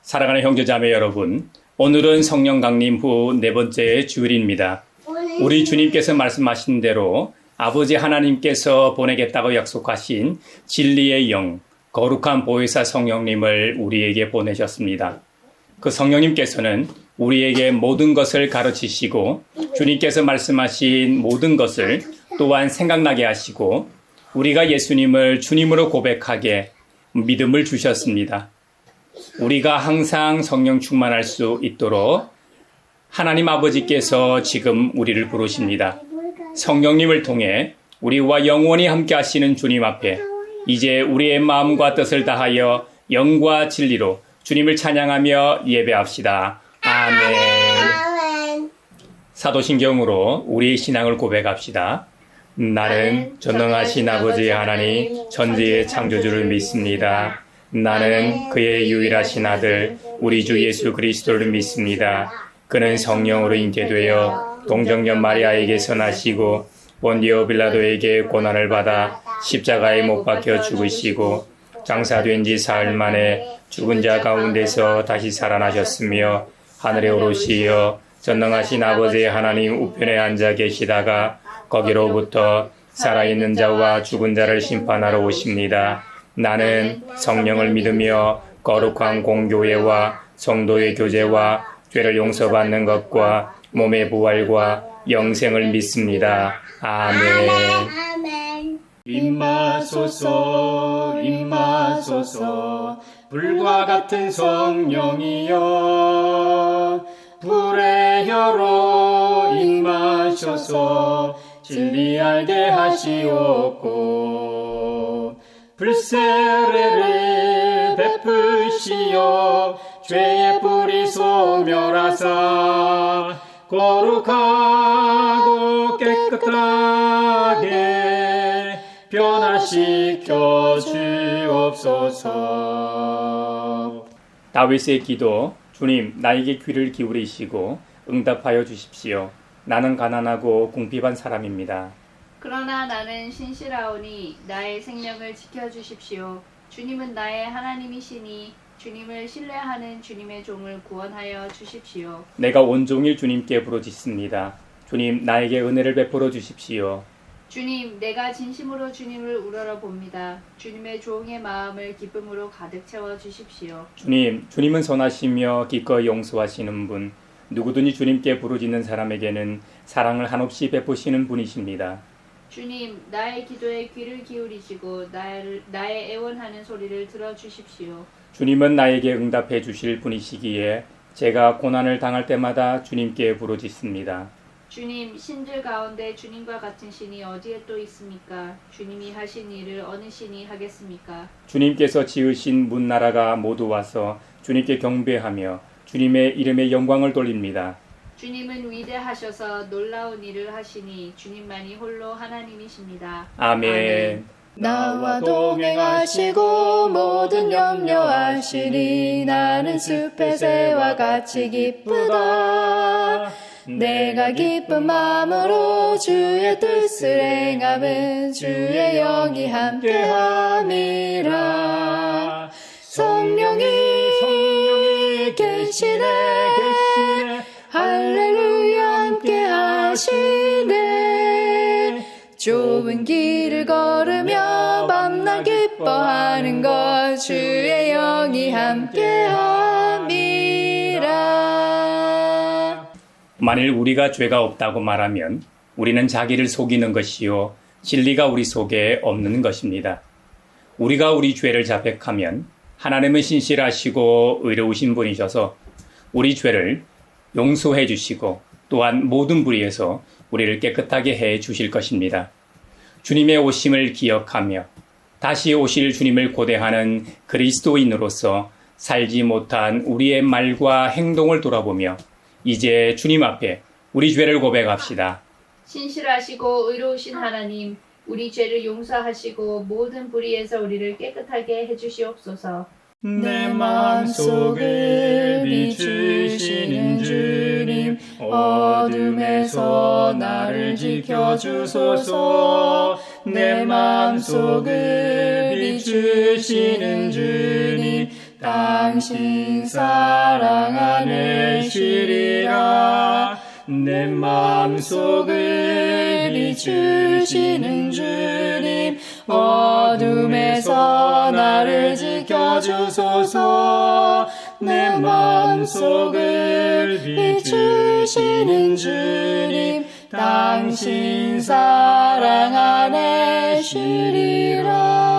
사랑하는 형제자매 여러분, 오늘은 성령 강림 후 네 번째 주일입니다. 우리 주님께서 말씀하신 대로 아버지 하나님께서 보내겠다고 약속하신 진리의 영, 거룩한 보혜사 성령님을 우리에게 보내셨습니다. 그 성령님께서는 우리에게 모든 것을 가르치시고 주님께서 말씀하신 모든 것을 또한 생각나게 하시고 우리가 예수님을 주님으로 고백하게 믿음을 주셨습니다. 우리가 항상 성령 충만할 수 있도록 하나님 아버지께서 지금 우리를 부르십니다. 성령님을 통해 우리와 영원히 함께 하시는 주님 앞에 이제 우리의 마음과 뜻을 다하여 영과 진리로 주님을 찬양하며 예배합시다. 아멘. 사도신경으로 우리의 신앙을 고백합시다. 나는 전능하신 아버지 하나님 천지의 창조주를 믿습니다. 나는 그의 유일하신 아들 우리 주 예수 그리스도를 믿습니다. 그는 성령으로 잉태되어 동정녀 마리아에게서 나시고 본디오 빌라도에게 고난을 받아 십자가에 못 박혀 죽으시고 장사된 지 사흘 만에 죽은 자 가운데서 다시 살아나셨으며 하늘에 오르시어 전능하신 아버지 하나님 우편에 앉아 계시다가 거기로부터 살아있는 자와 죽은 자를 심판하러 오십니다. 나는 성령을 믿으며 거룩한 공교회와 성도의 교제와 죄를 용서받는 것과 몸의 부활과 영생을 믿습니다. 아멘. 임하소서 임하소서 불과 같은 성령이여 불의 혀로 임하셔서 진리 알게 하시옵고 불세례를 베푸시어 죄의 뿌리 소멸하사 거룩하고 깨끗하게 변화시켜 주옵소서. 다윗의 기도. 주님, 나에게 귀를 기울이시고 응답하여 주십시오. 나는 가난하고 궁핍한 사람입니다. 그러나 나는 신실하오니 나의 생명을 지켜주십시오. 주님은 나의 하나님이시니 주님을 신뢰하는 주님의 종을 구원하여 주십시오. 내가 온종일 주님께 부르짖습니다. 주님, 나에게 은혜를 베풀어 주십시오. 주님, 내가 진심으로 주님을 우러러봅니다. 주님의 종의 마음을 기쁨으로 가득 채워 주십시오. 주님, 주님은 선하시며 기꺼이 용서하시는 분, 누구든지 주님께 부르짖는 사람에게는 사랑을 한없이 베푸시는 분이십니다. 주님, 나의 기도에 귀를 기울이시고 나의 애원하는 소리를 들어주십시오. 주님은 나에게 응답해 주실 분이시기에 제가 고난을 당할 때마다 주님께 부르짖습니다. 주님, 신들 가운데 주님과 같은 신이 어디에 또 있습니까? 주님이 하신 일을 어느 신이 하겠습니까? 주님께서 지으신 문나라가 모두 와서 주님께 경배하며 주님의 이름에 영광을 돌립니다. 주님은 위대하셔서 놀라운 일을 하시니 주님만이 홀로 하나님이십니다. 아멘. 나와 동행하시고 모든 염려하시니 나는 숲의 새와 같이 기쁘다. 내가 기쁜 마음으로 주의 뜻을 행함은 주의 영이 함께함이라. 성령이 계시네 할렐루야 함께하시네. 좁은 길을 걸으며 밤낮 기뻐하는 것 주의 영이 함께함이라. 만일 우리가 죄가 없다고 말하면 우리는 자기를 속이는 것이요 진리가 우리 속에 없는 것입니다. 우리가 우리 죄를 자백하면 하나님은 신실하시고 의로우신 분이셔서 우리 죄를 용서해 주시고 또한 모든 불의에서 우리를 깨끗하게 해 주실 것입니다. 주님의 오심을 기억하며 다시 오실 주님을 고대하는 그리스도인으로서 살지 못한 우리의 말과 행동을 돌아보며 이제 주님 앞에 우리 죄를 고백합시다. 신실하시고 의로우신 하나님, 우리 죄를 용서하시고 모든 불의에서 우리를 깨끗하게 해주시옵소서. 내 마음속을 비추시는 주님, 어둠에서 나를 지켜주소서. 내 마음속을 비추시는 주님, 당신 사랑 안에 쉬리라. 내 마음속을 비추시는 주님, 어둠에서 나를 지켜주소서. 내 마음속을 비추시는 주님, 당신 사랑 안에 쉬리라.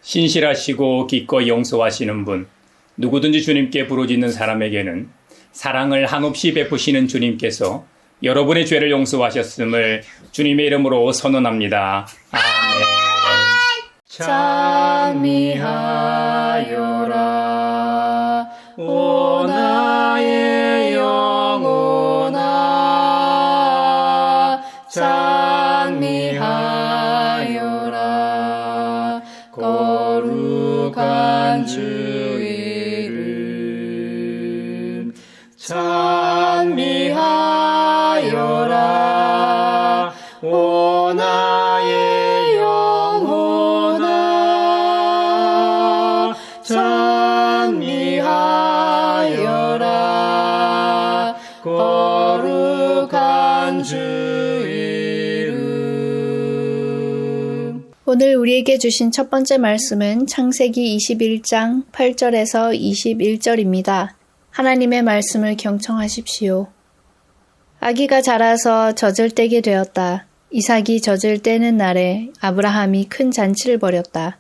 신실하시고 기꺼이 용서하시는 분, 누구든지 주님께 부르짖는 사람에게는 사랑을 한없이 베푸시는 주님께서 여러분의 죄를 용서하셨음을 주님의 이름으로 선언합니다. 아멘. 찬미하여라 오 나의 영혼아, 찬미하여라 거룩한 주 이름. 찬미하여라 오 나의 영혼아, 찬미하여라 거룩한 주 이름. 오늘 우리에게 주신 첫 번째 말씀은 창세기 21장 8절에서 21절입니다. 하나님의 말씀을 경청하십시오. 아기가 자라서 젖을 떼게 되었다. 이삭이 젖을 떼는 날에 아브라함이 큰 잔치를 벌였다.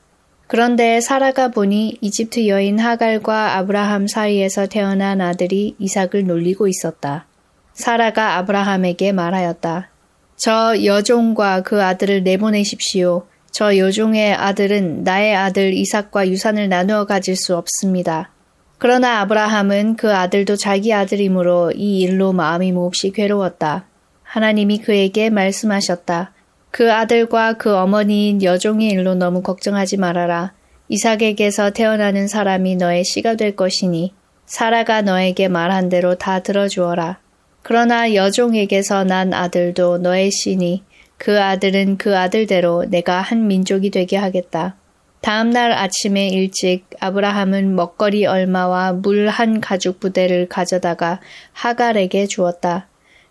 그런데 사라가 보니 이집트 여인 하갈과 아브라함 사이에서 태어난 아들이 이삭을 놀리고 있었다. 사라가 아브라함에게 말하였다. 저 여종과 그 아들을 내보내십시오. 저 여종의 아들은 나의 아들 이삭과 유산을 나누어 가질 수 없습니다. 그러나 아브라함은 그 아들도 자기 아들이므로 이 일로 마음이 몹시 괴로웠다. 하나님이 그에게 말씀하셨다. 그 아들과 그 어머니인 여종의 일로 너무 걱정하지 말아라. 이삭에게서 태어나는 사람이 너의 씨가 될 것이니 사라가 너에게 말한 대로 다 들어주어라. 그러나 여종에게서 난 아들도 너의 씨니 그 아들은 그 아들대로 내가 한 민족이 되게 하겠다. 다음 날 아침에 일찍 아브라함은 먹거리 얼마와 물 한 가죽 부대를 가져다가 하갈에게 주었다.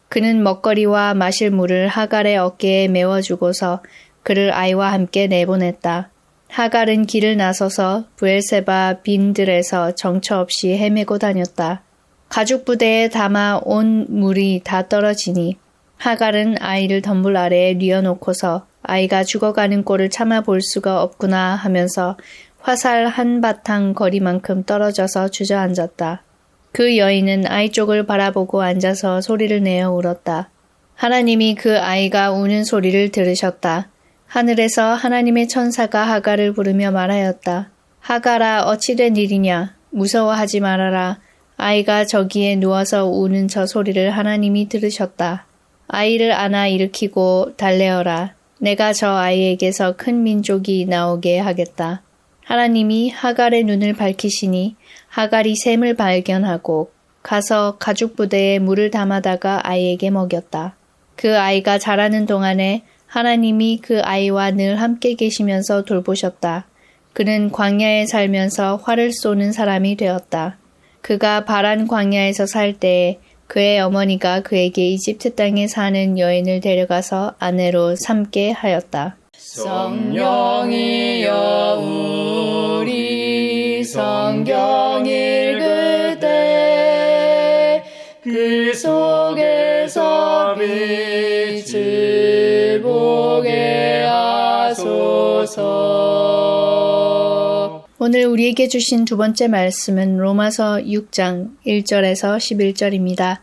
그는 먹거리와 마실 물을 하갈의 어깨에 메워주고서 그를 아이와 함께 내보냈다. 하갈은 길을 나서서 브엘세바 빈들에서 정처 없이 헤매고 다녔다. 가죽 부대에 담아 온 물이 다 떨어지니 하갈은 아이를 덤불 아래에 뉘어놓고서 아이가 죽어가는 꼴을 참아 볼 수가 없구나 하면서 화살 한바탕 거리만큼 떨어져서 주저앉았다. 그 여인은 아이 쪽을 바라보고 앉아서 소리를 내어 울었다. 하나님이 그 아이가 우는 소리를 들으셨다. 하늘에서 하나님의 천사가 하갈을 부르며 말하였다. 하갈아, 어찌된 일이냐? 무서워하지 말아라. 아이가 저기에 누워서 우는 저 소리를 하나님이 들으셨다. 아이를 안아 일으키고 달래어라. 내가 저 아이에게서 큰 민족이 나오게 하겠다. 하나님이 하갈의 눈을 밝히시니 하갈이 샘을 발견하고 가서 가죽 부대에 물을 담아다가 아이에게 먹였다. 그 아이가 자라는 동안에 하나님이 그 아이와 늘 함께 계시면서 돌보셨다. 그는 광야에 살면서 활을 쏘는 사람이 되었다. 그가 바란 광야에서 살 때에 그의 어머니가 그에게 이집트 땅에 사는 여인을 데려가서 아내로 삼게 하였다. 성령이여 우리 성경 읽을 때 그 속에서 빛을 보게 하소서. 오늘 우리에게 주신 두 번째 말씀은 로마서 6장 1절에서 11절입니다.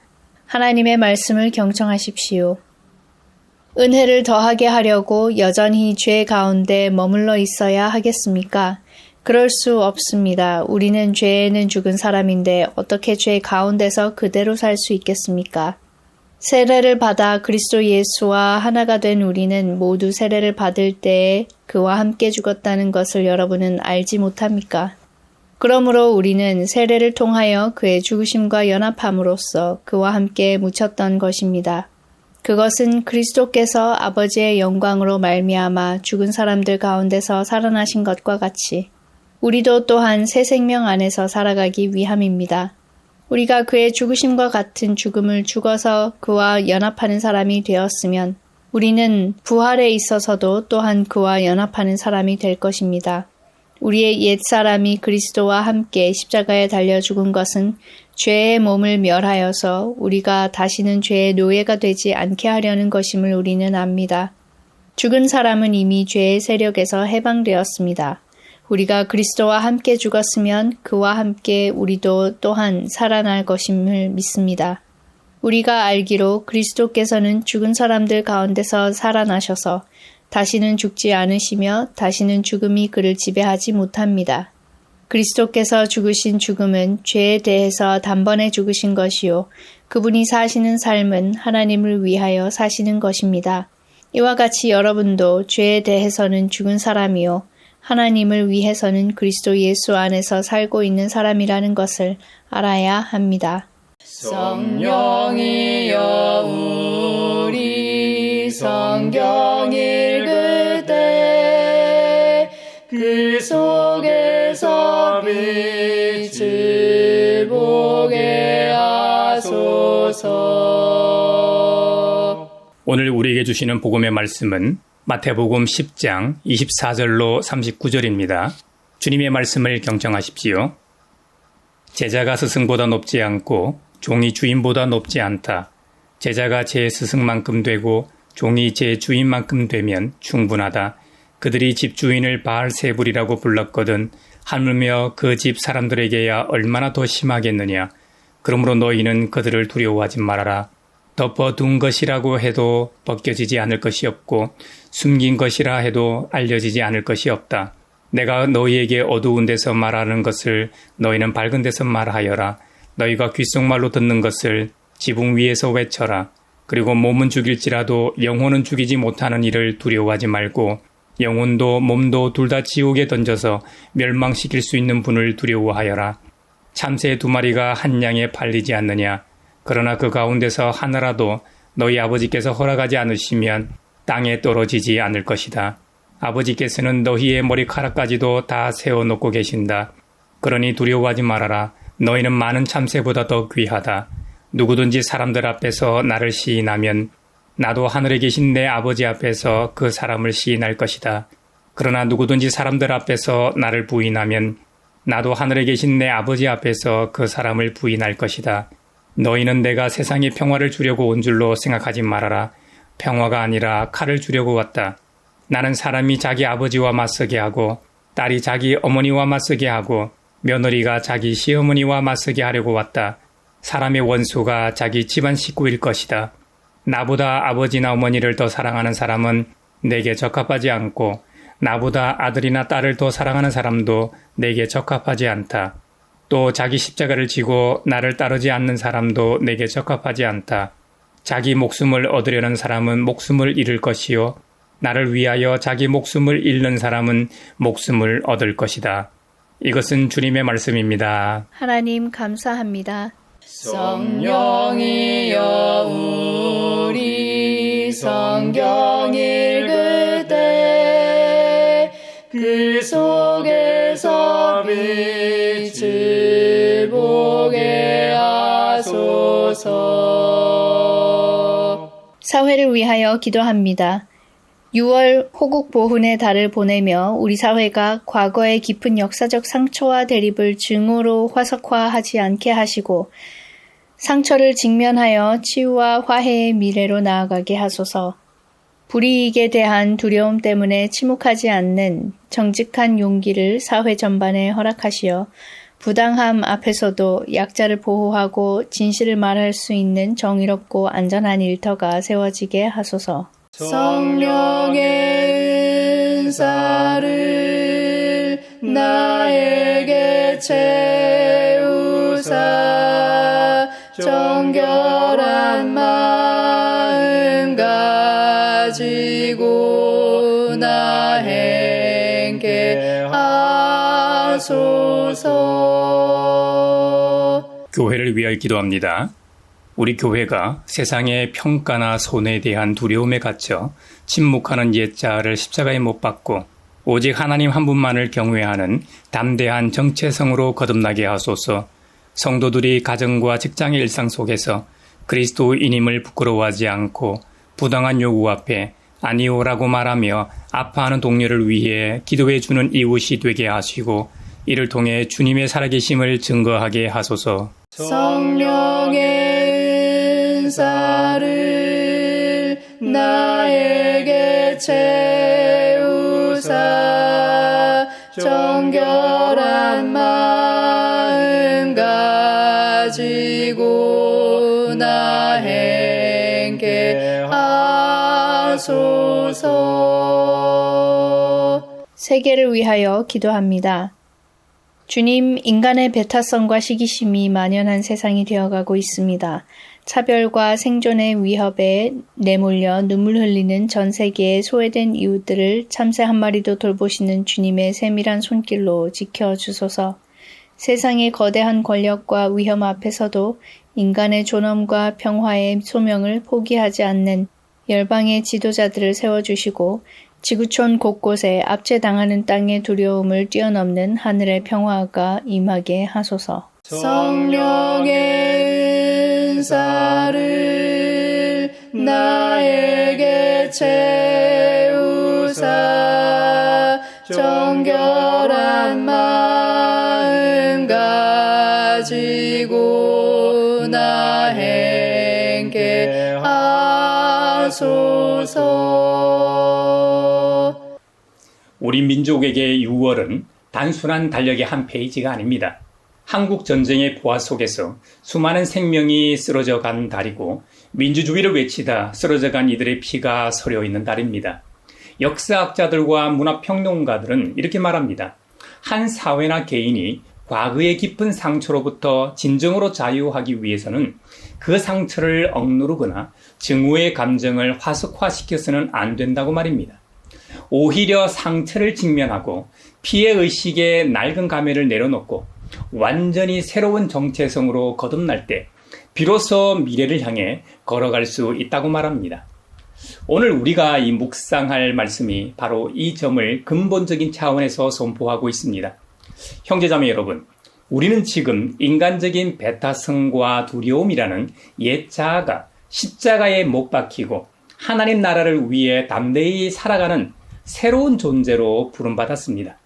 하나님의 말씀을 경청하십시오. 은혜를 더하게 하려고 여전히 죄 가운데 머물러 있어야 하겠습니까? 그럴 수 없습니다. 우리는 죄에는 죽은 사람인데 어떻게 죄 가운데서 그대로 살 수 있겠습니까? 세례를 받아 그리스도 예수와 하나가 된 우리는 모두 세례를 받을 때에 그와 함께 죽었다는 것을 여러분은 알지 못합니까? 그러므로 우리는 세례를 통하여 그의 죽으심과 연합함으로써 그와 함께 묻혔던 것입니다. 그것은 그리스도께서 아버지의 영광으로 말미암아 죽은 사람들 가운데서 살아나신 것과 같이 우리도 또한 새 생명 안에서 살아가기 위함입니다. 우리가 그의 죽으심과 같은 죽음을 죽어서 그와 연합하는 사람이 되었으면 우리는 부활에 있어서도 또한 그와 연합하는 사람이 될 것입니다. 우리의 옛사람이 그리스도와 함께 십자가에 달려 죽은 것은 죄의 몸을 멸하여서 우리가 다시는 죄의 노예가 되지 않게 하려는 것임을 우리는 압니다. 죽은 사람은 이미 죄의 세력에서 해방되었습니다. 우리가 그리스도와 함께 죽었으면 그와 함께 우리도 또한 살아날 것임을 믿습니다. 우리가 알기로 그리스도께서는 죽은 사람들 가운데서 살아나셔서 다시는 죽지 않으시며 다시는 죽음이 그를 지배하지 못합니다. 그리스도께서 죽으신 죽음은 죄에 대해서 단번에 죽으신 것이요 그분이 사시는 삶은 하나님을 위하여 사시는 것입니다. 이와 같이 여러분도 죄에 대해서는 죽은 사람이요 하나님을 위해서는 그리스도 예수 안에서 살고 있는 사람이라는 것을 알아야 합니다. 성령이여 우리 성경 읽을 때 그 속에서 빛을 보게 하소서. 오늘 우리에게 주시는 복음의 말씀은 마태복음 10장 24절로 39절입니다. 주님의 말씀을 경청하십시오. 제자가 스승보다 높지 않고 종이 주인보다 높지 않다. 제자가 제 스승만큼 되고 종이 제 주인만큼 되면 충분하다. 그들이 집주인을 바알세불이라고 불렀거든 하물며 그 집 사람들에게야 얼마나 더 심하겠느냐. 그러므로 너희는 그들을 두려워하지 말아라. 덮어둔 것이라고 해도 벗겨지지 않을 것이 없고 숨긴 것이라 해도 알려지지 않을 것이 없다. 내가 너희에게 어두운 데서 말하는 것을 너희는 밝은 데서 말하여라. 너희가 귓속말로 듣는 것을 지붕 위에서 외쳐라. 그리고 몸은 죽일지라도 영혼은 죽이지 못하는 일을 두려워하지 말고 영혼도 몸도 둘 다 지옥에 던져서 멸망시킬 수 있는 분을 두려워하여라. 참새 2마리가 한 양에 팔리지 않느냐. 그러나 그 가운데서 하나라도 너희 아버지께서 허락하지 않으시면 땅에 떨어지지 않을 것이다. 아버지께서는 너희의 머리카락까지도 다 세워놓고 계신다. 그러니 두려워하지 말아라. 너희는 많은 참새보다 더 귀하다. 누구든지 사람들 앞에서 나를 시인하면 나도 하늘에 계신 내 아버지 앞에서 그 사람을 시인할 것이다. 그러나 누구든지 사람들 앞에서 나를 부인하면 나도 하늘에 계신 내 아버지 앞에서 그 사람을 부인할 것이다. 너희는 내가 세상에 평화를 주려고 온 줄로 생각하지 말아라. 평화가 아니라 칼을 주려고 왔다. 나는 사람이 자기 아버지와 맞서게 하고 딸이 자기 어머니와 맞서게 하고 며느리가 자기 시어머니와 맞서게 하려고 왔다. 사람의 원수가 자기 집안 식구일 것이다. 나보다 아버지나 어머니를 더 사랑하는 사람은 내게 적합하지 않고 나보다 아들이나 딸을 더 사랑하는 사람도 내게 적합하지 않다. 또 자기 십자가를 지고 나를 따르지 않는 사람도 내게 적합하지 않다. 자기 목숨을 얻으려는 사람은 목숨을 잃을 것이요 나를 위하여 자기 목숨을 잃는 사람은 목숨을 얻을 것이다. 이것은 주님의 말씀입니다. 하나님 감사합니다. 성령이여 우리 성경 읽을 때 그 속에서 빛을 보게 하소서. 사회를 위하여 기도합니다. 6월 호국 보훈의 달을 보내며 우리 사회가 과거의 깊은 역사적 상처와 대립을 증오로 화석화하지 않게 하시고 상처를 직면하여 치유와 화해의 미래로 나아가게 하소서. 불이익에 대한 두려움 때문에 침묵하지 않는 정직한 용기를 사회 전반에 허락하시어 부당함 앞에서도 약자를 보호하고 진실을 말할 수 있는 정의롭고 안전한 일터가 세워지게 하소서. 성령의 은사를 나에게 채우사 정결한 마음 가지고 나 행케 하소서. 하소서. 교회를 위하여 기도합니다. 우리 교회가 세상의 평가나 손해에 대한 두려움에 갇혀 침묵하는 옛자아를 십자가에 못 박고 오직 하나님 한 분만을 경외하는 담대한 정체성으로 거듭나게 하소서. 성도들이 가정과 직장의 일상 속에서 그리스도인임을 부끄러워하지 않고 부당한 요구 앞에 아니오라고 말하며 아파하는 동료를 위해 기도해 주는 이웃이 되게 하시고 이를 통해 주님의 살아계심을 증거하게 하소서. 성령의 은사를 나에게 채우사 정결한 마음 가지고 나 행케 하소서. 세계를 위하여 기도합니다. 주님, 인간의 배타성과 시기심이 만연한 세상이 되어가고 있습니다. 차별과 생존의 위협에 내몰려 눈물 흘리는 전 세계의 소외된 이웃들을 참새 한 마리도 돌보시는 주님의 세밀한 손길로 지켜주소서. 세상의 거대한 권력과 위험 앞에서도 인간의 존엄과 평화의 소명을 포기하지 않는 열방의 지도자들을 세워주시고 지구촌 곳곳에 압제당하는 땅의 두려움을 뛰어넘는 하늘의 평화가 임하게 하소서. 성령의 은사를 나에게 채우사 정결한 마음 가지고 나 행케 하소서. 우리 민족에게 6월은 단순한 달력의 한 페이지가 아닙니다. 한국 전쟁의 부하 속에서 수많은 생명이 쓰러져 간 달이고 민주주의를 외치다 쓰러져 간 이들의 피가 서려 있는 달입니다. 역사학자들과 문화평론가들은 이렇게 말합니다. 한 사회나 개인이 과거의 깊은 상처로부터 진정으로 자유하기 위해서는 그 상처를 억누르거나 증오의 감정을 화석화시켜서는 안 된다고 말입니다. 오히려 상처를 직면하고 피해의식의 낡은 가면을 내려놓고 완전히 새로운 정체성으로 거듭날 때 비로소 미래를 향해 걸어갈 수 있다고 말합니다. 오늘 우리가 이 묵상할 말씀이 바로 이 점을 근본적인 차원에서 선포하고 있습니다. 형제자매 여러분, 우리는 지금 인간적인 배타성과 두려움이라는 옛 자아가 십자가에 못 박히고 하나님 나라를 위해 담대히 살아가는 새로운 존재로 부름받았습니다.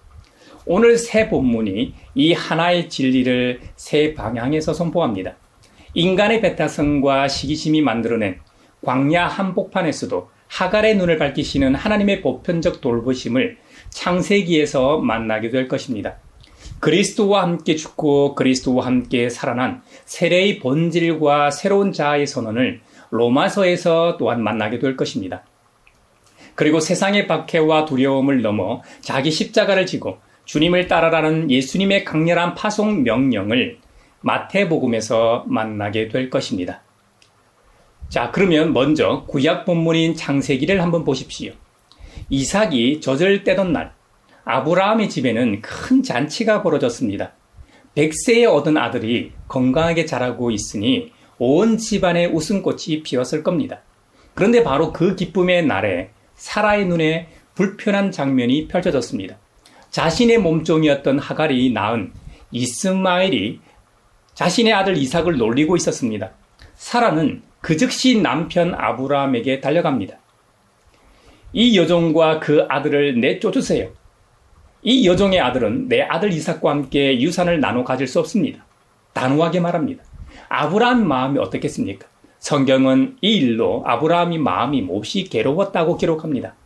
오늘 새 본문이 이 하나의 진리를 새 방향에서 선포합니다. 인간의 배타성과 시기심이 만들어낸 광야 한복판에서도 하갈의 눈을 밝히시는 하나님의 보편적 돌보심을 창세기에서 만나게 될 것입니다. 그리스도와 함께 죽고 그리스도와 함께 살아난 세례의 본질과 새로운 자아의 선언을 로마서에서 또한 만나게 될 것입니다. 그리고 세상의 박해와 두려움을 넘어 자기 십자가를 지고 주님을 따라라는 예수님의 강렬한 파송 명령을 마태복음에서 만나게 될 것입니다. 자, 그러면 먼저 구약 본문인 창세기를 한번 보십시오. 이삭이 젖을 떼던 날, 아브라함의 집에는 큰 잔치가 벌어졌습니다. 100세에 얻은 아들이 건강하게 자라고 있으니 온 집안에 웃음꽃이 피었을 겁니다. 그런데 바로 그 기쁨의 날에 사라의 눈에 불편한 장면이 펼쳐졌습니다. 자신의 몸종이었던 하갈이 낳은 이스마엘이 자신의 아들 이삭을 놀리고 있었습니다. 사라는 그 즉시 남편 아브라함에게 달려갑니다. 이 여종과 그 아들을 내쫓으세요. 이 여종의 아들은 내 아들 이삭과 함께 유산을 나눠 가질 수 없습니다. 단호하게 말합니다. 아브라함 마음이 어떻겠습니까? 성경은 이 일로 아브라함이 마음이 몹시 괴로웠다고 기록합니다.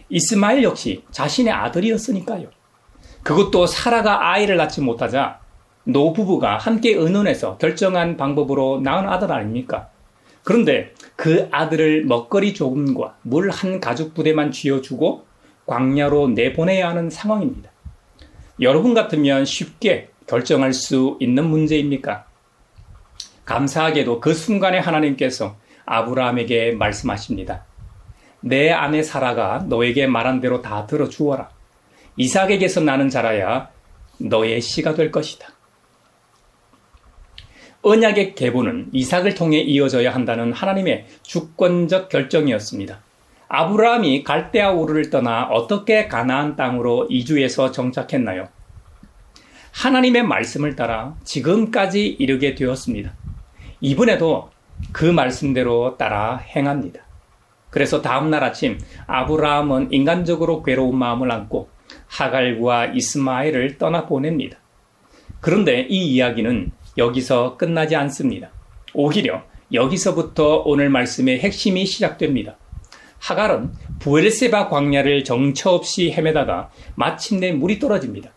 이스마엘 역시 자신의 아들이었으니까요. 그것도 사라가 아이를 낳지 못하자 노부부가 함께 의논해서 결정한 방법으로 낳은 아들 아닙니까? 그런데 그 아들을 먹거리 조금과 물 한 가죽 부대만 쥐어주고 광야로 내보내야 하는 상황입니다. 여러분 같으면 쉽게 결정할 수 있는 문제입니까? 감사하게도 그 순간에 하나님께서 아브라함에게 말씀하십니다. 내 아내 사라가 너에게 말한 대로 다 들어주어라. 이삭에게서 나는 자라야 너의 씨가 될 것이다. 언약의 계보는 이삭을 통해 이어져야 한다는 하나님의 주권적 결정이었습니다. 아브라함이 갈대아 우르를 떠나 어떻게 가나안 땅으로 이주해서 정착했나요? 하나님의 말씀을 따라 지금까지 이르게 되었습니다. 이번에도 그 말씀대로 따라 행합니다. 그래서 다음날 아침 아브라함은 인간적으로 괴로운 마음을 안고 하갈과 이스마엘을 떠나보냅니다. 그런데 이 이야기는 여기서 끝나지 않습니다. 오히려 여기서부터 오늘 말씀의 핵심이 시작됩니다. 하갈은 부엘세바 광야를 정처 없이 헤매다가 마침내 물이 떨어집니다.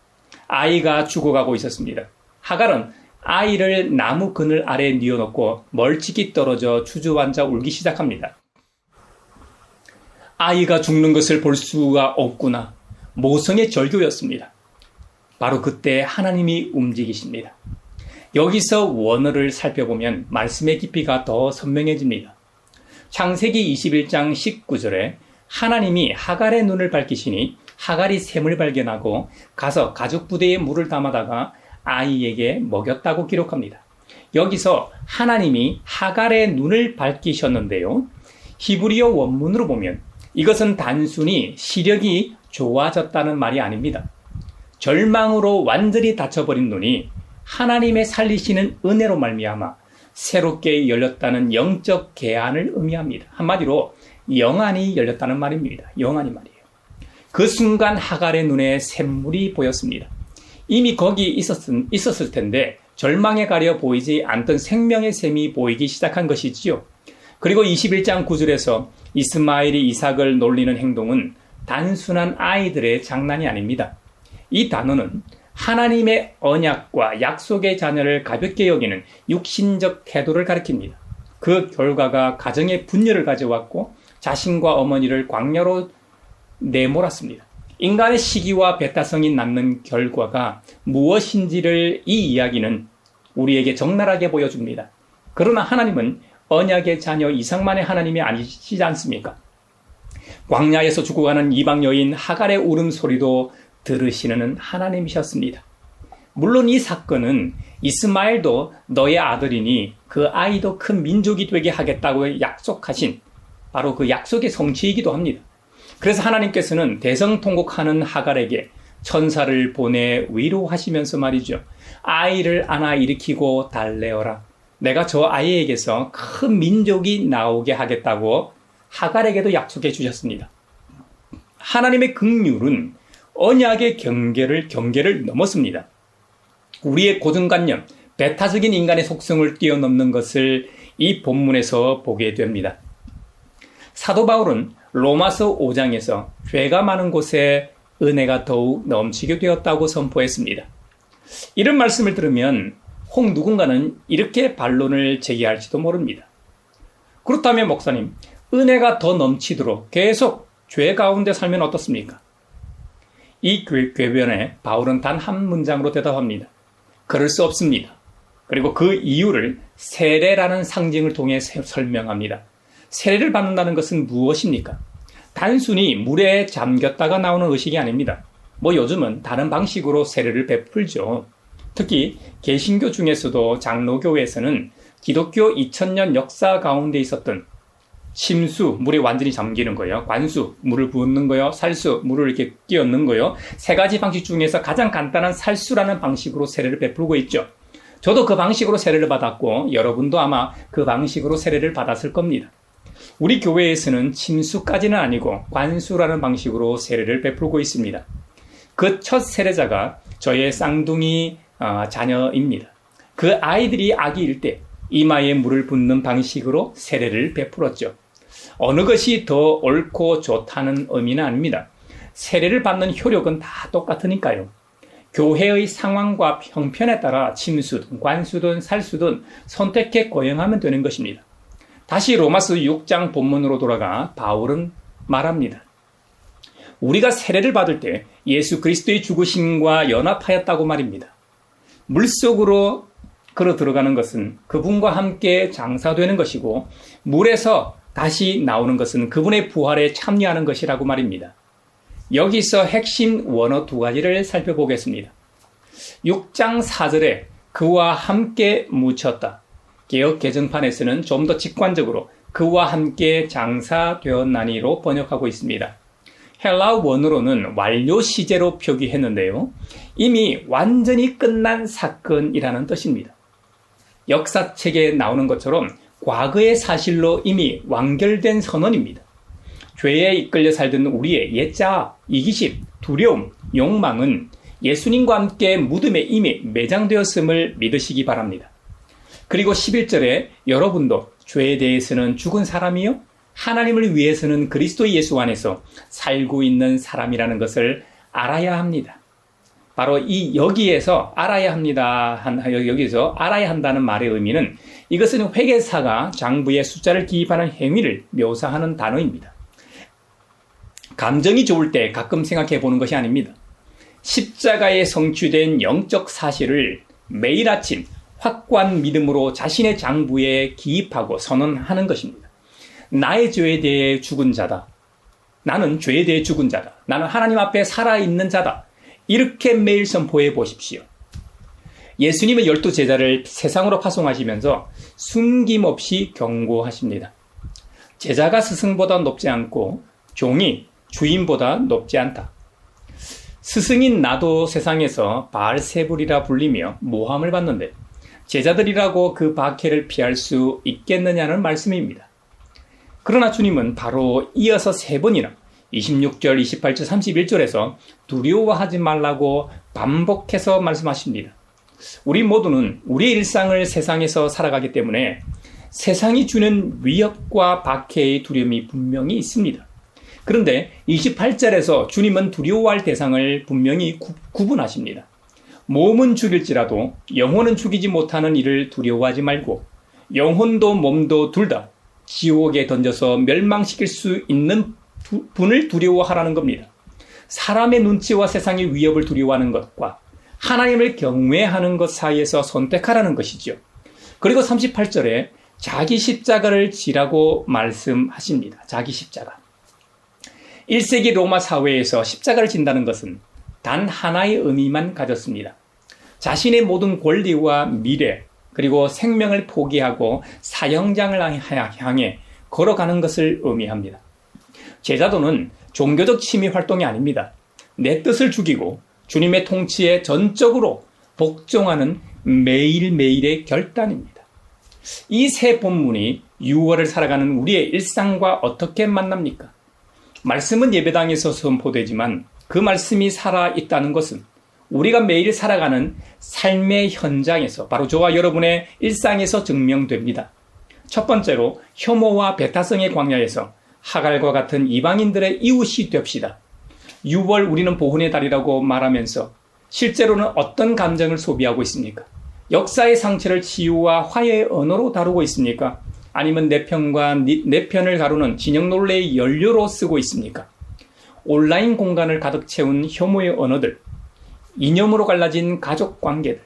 아이가 죽어가고 있었습니다. 하갈은 아이를 나무 그늘 아래에 뉘어놓고 멀찍이 떨어져 주저앉아 울기 시작합니다. 아이가 죽는 것을 볼 수가 없구나. 모성의 절규였습니다. 바로 그때 하나님이 움직이십니다. 여기서 원어를 살펴보면 말씀의 깊이가 더 선명해집니다. 창세기 21장 19절에 하나님이 하갈의 눈을 밝히시니 하갈이 샘을 발견하고 가서 가죽 부대에 물을 담아다가 아이에게 먹였다고 기록합니다. 여기서 하나님이 하갈의 눈을 밝히셨는데요. 히브리어 원문으로 보면 이것은 단순히 시력이 좋아졌다는 말이 아닙니다. 절망으로 완전히 닫혀버린 눈이 하나님의 살리시는 은혜로 말미암아 새롭게 열렸다는 영적 개안을 의미합니다. 한마디로 영안이 열렸다는 말입니다. 영안이 말이에요. 그 순간 하갈의 눈에 샘물이 보였습니다. 이미 거기 있었을 텐데 절망에 가려 보이지 않던 생명의 샘이 보이기 시작한 것이지요. 그리고 21장 9절에서 이스마엘이 이삭을 놀리는 행동은 단순한 아이들의 장난이 아닙니다. 이 단어는 하나님의 언약과 약속의 자녀를 가볍게 여기는 육신적 태도를 가리킵니다. 그 결과가 가정의 분열을 가져왔고 자신과 어머니를 광야로 내몰았습니다. 인간의 시기와 배타성이 낳는 결과가 무엇인지를 이 이야기는 우리에게 적나라하게 보여줍니다. 그러나 하나님은 언약의 자녀 이삭만의 하나님이 아니시지 않습니까? 광야에서 죽어가는 이방 여인 하갈의 울음소리도 들으시는 하나님이셨습니다. 물론 이 사건은 이스마엘도 너의 아들이니 그 아이도 큰 민족이 되게 하겠다고 약속하신 바로 그 약속의 성취이기도 합니다. 그래서 하나님께서는 대성통곡하는 하갈에게 천사를 보내 위로하시면서 말이죠. 아이를 안아 일으키고 달래어라. 내가 저 아이에게서 큰 민족이 나오게 하겠다고 하갈에게도 약속해 주셨습니다. 하나님의 긍휼은 언약의 경계를 넘었습니다. 우리의 고정관념, 배타적인 인간의 속성을 뛰어넘는 것을 이 본문에서 보게 됩니다. 사도 바울은 로마서 5장에서 죄가 많은 곳에 은혜가 더욱 넘치게 되었다고 선포했습니다. 이런 말씀을 들으면 혹 누군가는 이렇게 반론을 제기할지도 모릅니다. 그렇다면 목사님, 은혜가 더 넘치도록 계속 죄 가운데 살면 어떻습니까? 이 궤변에 바울은 단 한 문장으로 대답합니다. 그럴 수 없습니다. 그리고 그 이유를 세례라는 상징을 통해 설명합니다. 세례를 받는다는 것은 무엇입니까? 단순히 물에 잠겼다가 나오는 의식이 아닙니다. 요즘은 다른 방식으로 세례를 베풀죠. 특히 개신교 중에서도 장로교회에서는 기독교 2000년 역사 가운데 있었던 침수, 물에 완전히 잠기는 거예요. 관수, 물을 붓는 거예요. 살수, 물을 이렇게 끼얹는 거예요. 세 가지 방식 중에서 가장 간단한 살수라는 방식으로 세례를 베풀고 있죠. 저도 그 방식으로 세례를 받았고 여러분도 아마 그 방식으로 세례를 받았을 겁니다. 우리 교회에서는 침수까지는 아니고 관수라는 방식으로 세례를 베풀고 있습니다. 그 첫 세례자가 저의 쌍둥이 자녀입니다. 그 아이들이 아기일 때 이마에 물을 붓는 방식으로 세례를 베풀었죠. 어느 것이 더 옳고 좋다는 의미는 아닙니다. 세례를 받는 효력은 다 똑같으니까요. 교회의 상황과 형편에 따라 침수든 관수든 살수든 선택해 거행하면 되는 것입니다. 다시 로마서 6장 본문으로 돌아가 바울은 말합니다. 우리가 세례를 받을 때 예수 그리스도의 죽으심과 연합하였다고 말입니다. 물속으로 걸어 들어가는 것은 그분과 함께 장사되는 것이고 물에서 다시 나오는 것은 그분의 부활에 참여하는 것이라고 말입니다. 여기서 핵심 원어 두 가지를 살펴보겠습니다. 6장 4절에 그와 함께 묻혔다. 개역 개정판에서는 좀 더 직관적으로 그와 함께 장사되었나니로 번역하고 있습니다. 헬라어 원어로는 완료 시제로 표기했는데요. 이미 완전히 끝난 사건이라는 뜻입니다. 역사책에 나오는 것처럼 과거의 사실로 이미 완결된 선언입니다. 죄에 이끌려 살던 우리의 옛자아, 이기심, 두려움, 욕망은 예수님과 함께 무덤에 이미 매장되었음을 믿으시기 바랍니다. 그리고 11절에 여러분도 죄에 대해서는 죽은 사람이요 하나님을 위해서는 그리스도 예수 안에서 살고 있는 사람이라는 것을 알아야 합니다. 바로 여기에서 알아야 합니다. 여기서 알아야 한다는 말의 의미는 이것은 회계사가 장부에 숫자를 기입하는 행위를 묘사하는 단어입니다. 감정이 좋을 때 가끔 생각해 보는 것이 아닙니다. 십자가에 성취된 영적 사실을 매일 아침 확고한 믿음으로 자신의 장부에 기입하고 선언하는 것입니다. 나의 죄에 대해 죽은 자다. 나는 죄에 대해 죽은 자다. 나는 하나님 앞에 살아있는 자다. 이렇게 매일 선포해 보십시오. 예수님의 12제자를 세상으로 파송하시면서 숨김없이 경고하십니다. 제자가 스승보다 높지 않고 종이 주인보다 높지 않다. 스승인 나도 세상에서 바알세불이라 불리며 모함을 받는데 제자들이라고 그 박해를 피할 수 있겠느냐는 말씀입니다. 그러나 주님은 바로 이어서 3번이나 26절, 28절, 31절에서 두려워하지 말라고 반복해서 말씀하십니다. 우리 모두는 우리의 일상을 세상에서 살아가기 때문에 세상이 주는 위협과 박해의 두려움이 분명히 있습니다. 그런데 28절에서 주님은 두려워할 대상을 분명히 구분하십니다. 몸은 죽일지라도 영혼은 죽이지 못하는 일을 두려워하지 말고 영혼도 몸도 둘 다 지옥에 던져서 멸망시킬 수 있는 분을 두려워하라는 겁니다. 사람의 눈치와 세상의 위협을 두려워하는 것과 하나님을 경외하는 것 사이에서 선택하라는 것이죠. 그리고 38절에 자기 십자가를 지라고 말씀하십니다. 자기 십자가. 1세기 로마 사회에서 십자가를 진다는 것은 단 하나의 의미만 가졌습니다. 자신의 모든 권리와 미래 그리고 생명을 포기하고 사형장을 향해 걸어가는 것을 의미합니다. 제자도는 종교적 취미 활동이 아닙니다. 내 뜻을 죽이고 주님의 통치에 전적으로 복종하는 매일매일의 결단입니다. 이 세 본문이 6월을 살아가는 우리의 일상과 어떻게 만납니까? 말씀은 예배당에서 선포되지만 그 말씀이 살아있다는 것은 우리가 매일 살아가는 삶의 현장에서 바로 저와 여러분의 일상에서 증명됩니다. 첫 번째로 혐오와 배타성의 광야에서 하갈과 같은 이방인들의 이웃이 됩시다. 6월 우리는 보훈의 달이라고 말하면서 실제로는 어떤 감정을 소비하고 있습니까? 역사의 상처를 치유와 화해의 언어로 다루고 있습니까? 아니면 내 편을 가루는 진영 논리의 연료로 쓰고 있습니까? 온라인 공간을 가득 채운 혐오의 언어들, 이념으로 갈라진 가족 관계들,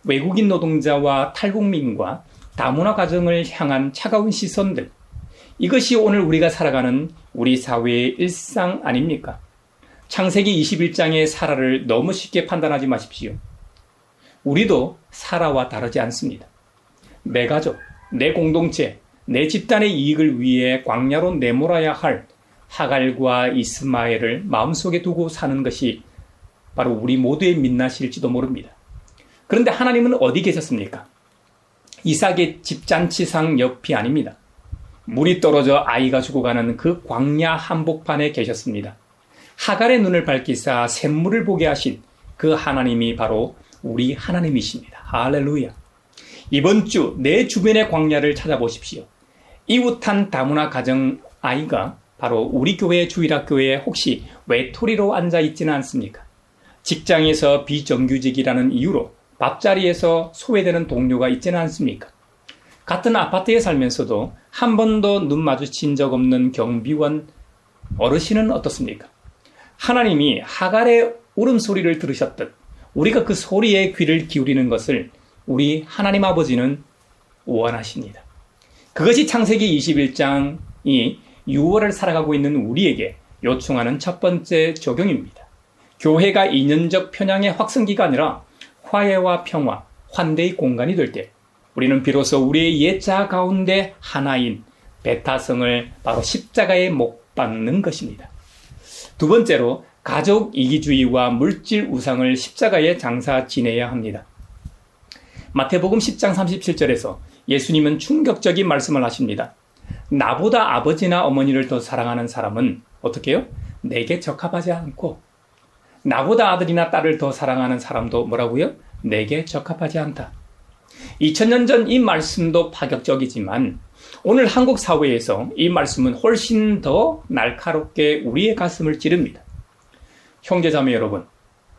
외국인 노동자와 탈북민과 다문화 가정을 향한 차가운 시선들, 이것이 오늘 우리가 살아가는 우리 사회의 일상 아닙니까? 창세기 21장의 사라를 너무 쉽게 판단하지 마십시오. 우리도 사라와 다르지 않습니다. 내 가족, 내 공동체, 내 집단의 이익을 위해 광야로 내몰아야 할 하갈과 이스마엘을 마음속에 두고 사는 것이 바로 우리 모두의 민낯일지도 모릅니다. 그런데 하나님은 어디 계셨습니까? 이삭의 집잔치상 옆이 아닙니다. 물이 떨어져 아이가 죽어가는 그 광야 한복판에 계셨습니다. 하갈의 눈을 밝히사 샘물을 보게 하신 그 하나님이 바로 우리 하나님이십니다. 할렐루야. 이번 주 내 주변의 광야를 찾아보십시오. 이웃한 다문화 가정 아이가 바로 우리 교회 주일학교에 혹시 외톨이로 앉아있지는 않습니까? 직장에서 비정규직이라는 이유로 밥자리에서 소외되는 동료가 있지는 않습니까? 같은 아파트에 살면서도 한 번도 눈 마주친 적 없는 경비원 어르신은 어떻습니까? 하나님이 하갈의 울음소리를 들으셨듯 우리가 그 소리에 귀를 기울이는 것을 우리 하나님 아버지는 원하십니다. 그것이 창세기 21장이 6월을 살아가고 있는 우리에게 요청하는 첫 번째 적용입니다. 교회가 인연적 편향의 확성기가 아니라 화해와 평화, 환대의 공간이 될 때 우리는 비로소 우리의 옛자 가운데 하나인 배타성을 바로 십자가에 못 박는 것입니다. 두 번째로 가족 이기주의와 물질 우상을 십자가에 장사 지내야 합니다. 마태복음 10장 37절에서 예수님은 충격적인 말씀을 하십니다. 나보다 아버지나 어머니를 더 사랑하는 사람은 어떻게 해요? 내게 적합하지 않고, 나보다 아들이나 딸을 더 사랑하는 사람도 뭐라고요? 내게 적합하지 않다. 2000년 전 이 말씀도 파격적이지만 오늘 한국 사회에서 이 말씀은 훨씬 더 날카롭게 우리의 가슴을 찌릅니다. 형제자매 여러분,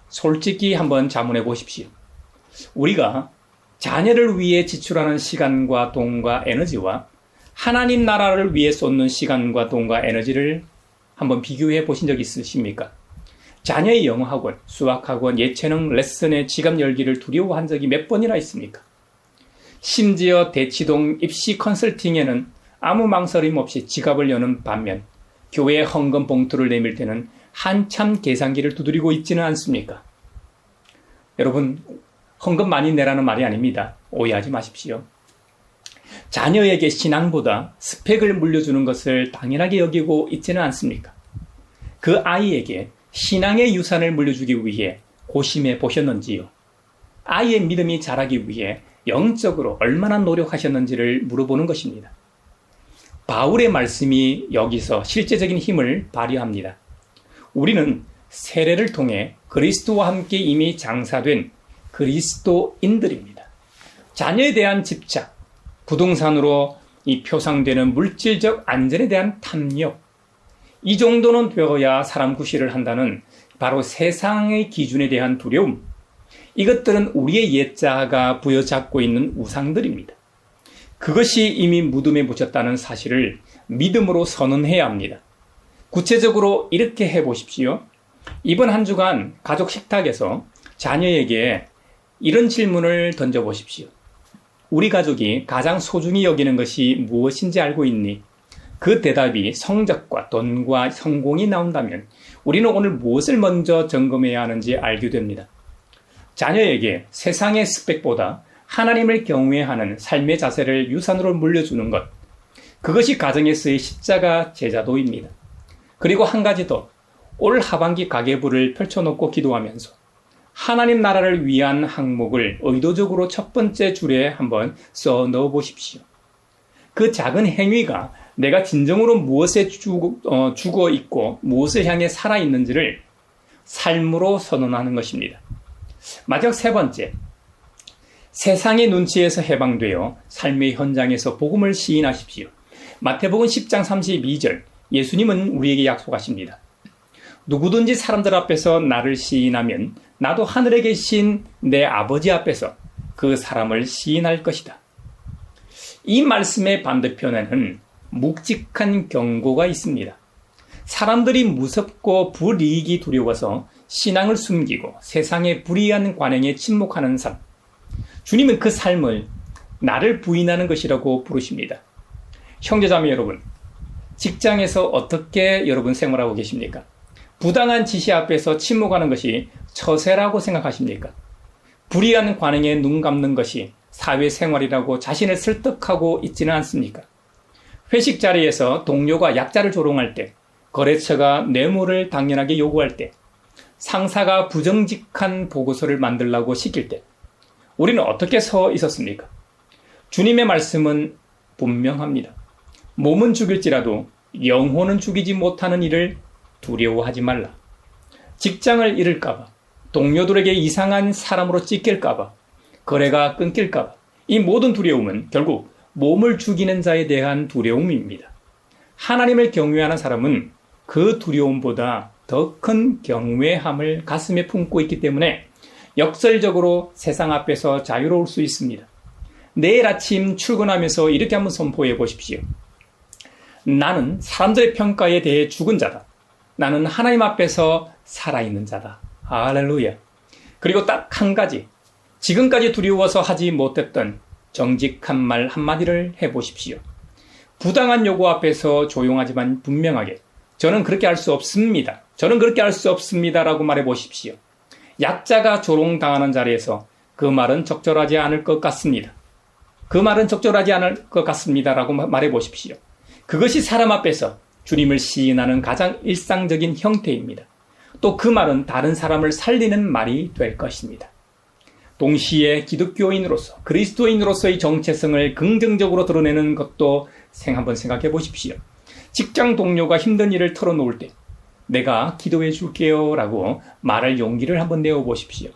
솔직히 한번 자문해 보십시오. 우리가 자녀를 위해 지출하는 시간과 돈과 에너지와 하나님 나라를 위해 쏟는 시간과 돈과 에너지를 한번 비교해 보신 적 있으십니까? 자녀의 영어학원, 수학학원, 예체능 레슨에 지갑 열기를 두려워한 적이 몇 번이나 있습니까? 심지어 대치동 입시 컨설팅에는 아무 망설임 없이 지갑을 여는 반면 교회 헌금 봉투를 내밀 때는 한참 계산기를 두드리고 있지는 않습니까? 여러분, 헌금 많이 내라는 말이 아닙니다. 오해하지 마십시오. 자녀에게 신앙보다 스펙을 물려주는 것을 당연하게 여기고 있지는 않습니까? 그 아이에게 신앙의 유산을 물려주기 위해 고심해 보셨는지요? 아이의 믿음이 자라기 위해 영적으로 얼마나 노력하셨는지를 물어보는 것입니다. 바울의 말씀이 여기서 실제적인 힘을 발휘합니다. 우리는 세례를 통해 그리스도와 함께 이미 장사된 그리스도인들입니다. 자녀에 대한 집착, 부동산으로 이 표상되는 물질적 안전에 대한 탐욕, 이 정도는 되어야 사람 구실을 한다는 바로 세상의 기준에 대한 두려움, 이것들은 우리의 옛자가 부여잡고 있는 우상들입니다. 그것이 이미 무덤에 묻혔다는 사실을 믿음으로 선언해야 합니다. 구체적으로 이렇게 해보십시오. 이번 한 주간 가족 식탁에서 자녀에게 이런 질문을 던져보십시오. 우리 가족이 가장 소중히 여기는 것이 무엇인지 알고 있니? 그 대답이 성적과 돈과 성공이 나온다면 우리는 오늘 무엇을 먼저 점검해야 하는지 알게 됩니다. 자녀에게 세상의 스펙보다 하나님을 경외하는 삶의 자세를 유산으로 물려주는 것, 그것이 가정에서의 십자가 제자도입니다. 그리고 한 가지 더, 올 하반기 가계부를 펼쳐놓고 기도하면서 하나님 나라를 위한 항목을 의도적으로 첫 번째 줄에 한번 써 넣어 보십시오. 그 작은 행위가 내가 진정으로 무엇에 죽어 있고 무엇을 향해 살아있는지를 삶으로 선언하는 것입니다. 마지막 세 번째, 세상의 눈치에서 해방되어 삶의 현장에서 복음을 시인하십시오. 마태복음 10장 32절, 예수님은 우리에게 약속하십니다. 누구든지 사람들 앞에서 나를 시인하면 나도 하늘에 계신 내 아버지 앞에서 그 사람을 시인할 것이다. 이 말씀의 반대편에는 묵직한 경고가 있습니다. 사람들이 무섭고 불이익이 두려워서 신앙을 숨기고 세상의 불의한 관행에 침묵하는 삶. 주님은 그 삶을 나를 부인하는 것이라고 부르십니다. 형제자매 여러분, 직장에서 어떻게 여러분 생활하고 계십니까? 부당한 지시 앞에서 침묵하는 것이 처세라고 생각하십니까? 불의한 관행에 눈 감는 것이 사회생활이라고 자신을 설득하고 있지는 않습니까? 회식 자리에서 동료가 약자를 조롱할 때, 거래처가 뇌물을 당연하게 요구할 때, 상사가 부정직한 보고서를 만들라고 시킬 때 우리는 어떻게 서 있었습니까? 주님의 말씀은 분명합니다. 몸은 죽일지라도 영혼은 죽이지 못하는 일을 두려워하지 말라. 직장을 잃을까봐, 동료들에게 이상한 사람으로 찢길까봐, 거래가 끊길까봐, 이 모든 두려움은 결국 몸을 죽이는 자에 대한 두려움입니다. 하나님을 경외하는 사람은 그 두려움보다 더 큰 경외함을 가슴에 품고 있기 때문에 역설적으로 세상 앞에서 자유로울 수 있습니다. 내일 아침 출근하면서 이렇게 한번 선포해 보십시오. 나는 사람들의 평가에 대해 죽은 자다. 나는 하나님 앞에서 살아있는 자다. 할렐루야. 그리고 딱 한 가지, 지금까지 두려워서 하지 못했던 정직한 말 한마디를 해보십시오. 부당한 요구 앞에서 조용하지만 분명하게, 저는 그렇게 할 수 없습니다. 저는 그렇게 할 수 없습니다라고 말해 보십시오. 약자가 조롱당하는 자리에서 그 말은 적절하지 않을 것 같습니다. 그 말은 적절하지 않을 것 같습니다라고 말해 보십시오. 그것이 사람 앞에서 주님을 시인하는 가장 일상적인 형태입니다. 또 그 말은 다른 사람을 살리는 말이 될 것입니다. 동시에 기독교인으로서 그리스도인으로서의 정체성을 긍정적으로 드러내는 것도 한번 생각해 보십시오. 직장 동료가 힘든 일을 털어놓을 때 내가 기도해 줄게요 라고 말할 용기를 한번 내어 보십시오.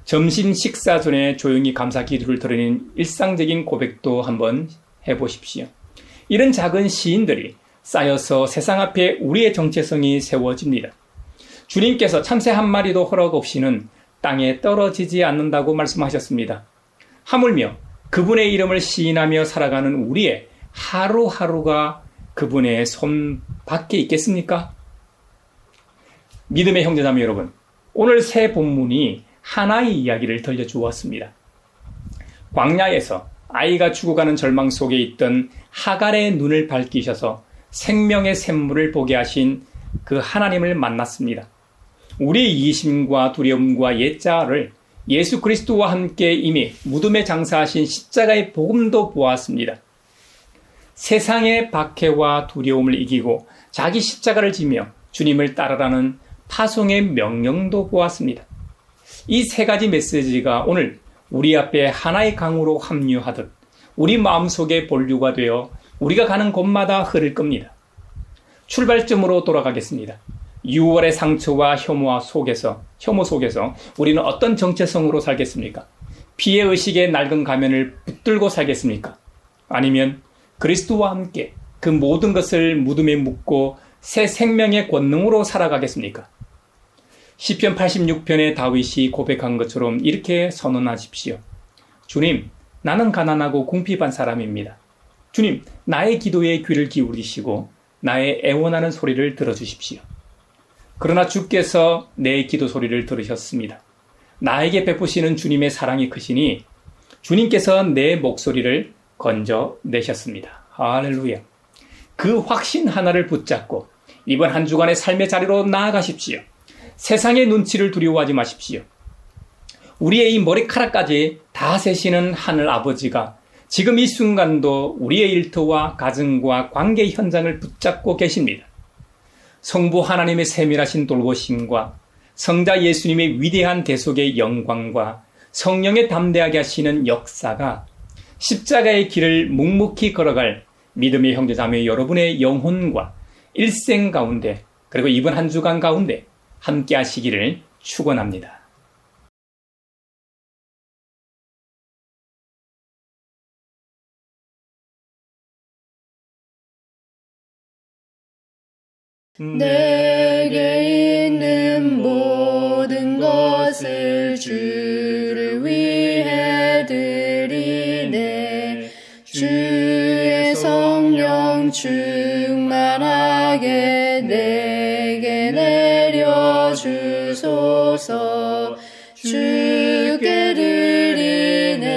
점심 식사 전에 조용히 감사 기도를 드리는 일상적인 고백도 한번 해보십시오. 이런 작은 시인들이 쌓여서 세상 앞에 우리의 정체성이 세워집니다. 주님께서 참새 한 마리도 허락 없이는 땅에 떨어지지 않는다고 말씀하셨습니다. 하물며 그분의 이름을 시인하며 살아가는 우리의 하루하루가 그분의 손 밖에 있겠습니까? 믿음의 형제자매 여러분, 오늘 새 본문이 하나의 이야기를 들려주었습니다. 광야에서 아이가 죽어가는 절망 속에 있던 하갈의 눈을 밝히셔서 생명의 샘물을 보게 하신 그 하나님을 만났습니다. 우리의 이기심과 두려움과 옛자를 예수 그리스도와 함께 이미 무덤에 장사하신 십자가의 복음도 보았습니다. 세상의 박해와 두려움을 이기고 자기 십자가를 지며 주님을 따르라는 파송의 명령도 보았습니다. 이 세 가지 메시지가 오늘 우리 앞에 하나의 강으로 합류하듯 우리 마음속에 본류가 되어 우리가 가는 곳마다 흐를 겁니다. 출발점으로 돌아가겠습니다. 6월의 상처와 혐오 속에서 우리는 어떤 정체성으로 살겠습니까? 피해 의식의 낡은 가면을 붙들고 살겠습니까? 아니면 그리스도와 함께 그 모든 것을 무덤에 묻고 새 생명의 권능으로 살아가겠습니까? 시편 86편의 다윗이 고백한 것처럼 이렇게 선언하십시오. 주님, 나는 가난하고 궁핍한 사람입니다. 주님, 나의 기도에 귀를 기울이시고 나의 애원하는 소리를 들어주십시오. 그러나 주께서 내 기도 소리를 들으셨습니다. 나에게 베푸시는 주님의 사랑이 크시니 주님께서 내 목소리를 건져내셨습니다. 할렐루야. 그 확신 하나를 붙잡고 이번 한 주간의 삶의 자리로 나아가십시오. 세상의 눈치를 두려워하지 마십시오. 우리의 이 머리카락까지 다 세시는 하늘 아버지가 지금 이 순간도 우리의 일터와 가정과 관계 현장을 붙잡고 계십니다. 성부 하나님의 세밀하신 돌보심과 성자 예수님의 위대한 대속의 영광과 성령의 담대하게 하시는 역사가 십자가의 길을 묵묵히 걸어갈 믿음의 형제자매 여러분의 영혼과 일생 가운데 그리고 이번 한 주간 가운데 함께 하시기를 축원합니다. 내게 있는 모든 것을 주를 위해 드리네. 주의 성령 충만하게 내게 내려주소서. 주께 드리네.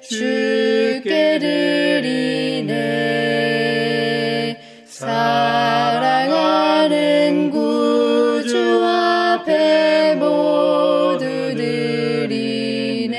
주께 드리네. 사랑하는 구주 앞에 모두 드리네.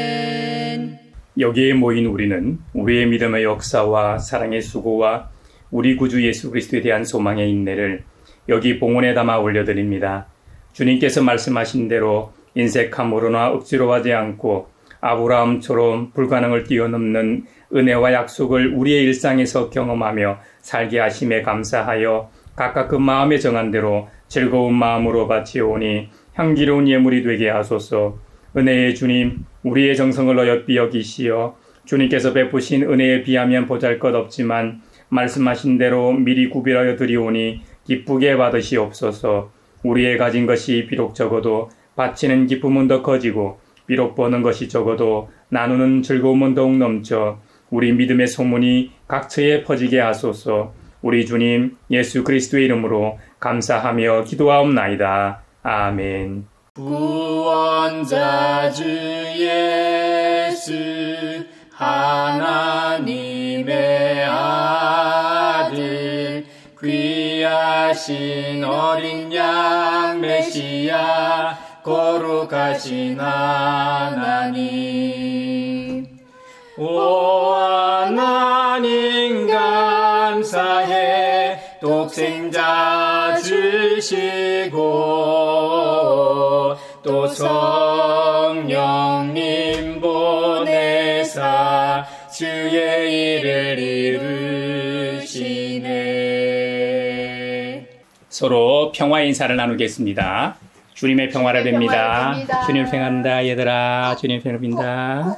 아멘. 여기에 모인 우리는 우리의 믿음의 역사와 사랑의 수고와 우리 구주 예수 그리스도에 대한 소망의 인내를 여기 봉헌에 담아 올려드립니다. 주님께서 말씀하신 대로 인색함으로나 억지로 하지 않고 아브라함처럼 불가능을 뛰어넘는 은혜와 약속을 우리의 일상에서 경험하며 살게 하심에 감사하여 각각 그 마음에 정한 대로 즐거운 마음으로 바치오니 향기로운 예물이 되게 하소서. 은혜의 주님, 우리의 정성을 어여삐 여기시어 주님께서 베푸신 은혜에 비하면 보잘것없지만 말씀하신 대로 미리 구별하여 드리오니 기쁘게 받으시옵소서. 우리의 가진 것이 비록 적어도 바치는 기쁨은 더 커지고 비록 버는 것이 적어도 나누는 즐거움은 더욱 넘쳐 우리 믿음의 소문이 각처에 퍼지게 하소서. 우리 주님 예수 그리스도의 이름으로 감사하며 기도하옵나이다. 아멘. 구원자 주 예수 하나님의 아들 귀하신 어린 양 메시아 거룩하신 하나님 오 하나님 감사해 독생자 주시고 또 성령님 보내사 주의 일을 이루시네. 서로 평화 인사를 나누겠습니다. 주님의 평화를 빕니다. 주님 평화한다 얘들아. 주님 평화 빈다.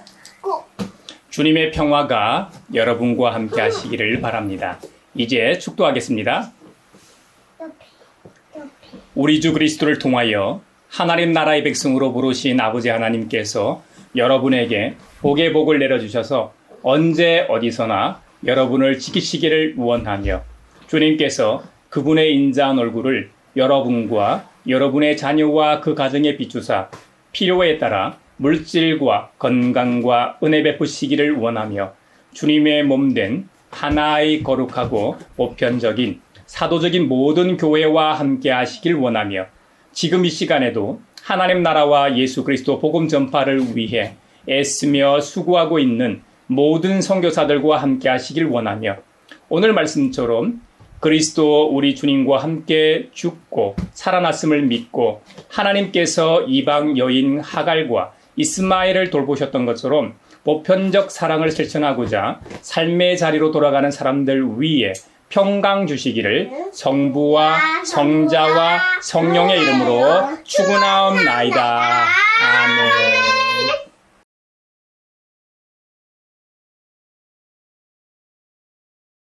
주님의 평화가 여러분과 함께 하시기를 바랍니다. 이제 축도하겠습니다. 우리 주 그리스도를 통하여 하나님 나라의 백성으로 부르신 아버지 하나님께서 여러분에게 복의 복을 내려주셔서 언제 어디서나 여러분을 지키시기를 원하며 주님께서 그분의 인자한 얼굴을 여러분과 여러분의 자녀와 그 가정에 비추사 필요에 따라 물질과 건강과 은혜 베푸시기를 원하며 주님의 몸된 하나의 거룩하고 보편적인 사도적인 모든 교회와 함께 하시길 원하며 지금 이 시간에도 하나님 나라와 예수 그리스도 복음 전파를 위해 애쓰며 수고하고 있는 모든 선교사들과 함께 하시길 원하며 오늘 말씀처럼 그리스도 우리 주님과 함께 죽고 살아났음을 믿고 하나님께서 이방 여인 하갈과 이스마엘을 돌보셨던 것처럼 보편적 사랑을 실천하고자 삶의 자리로 돌아가는 사람들 위에 평강 주시기를 성부와 성자와 성령의 이름으로 축원하옵나이다. 아멘.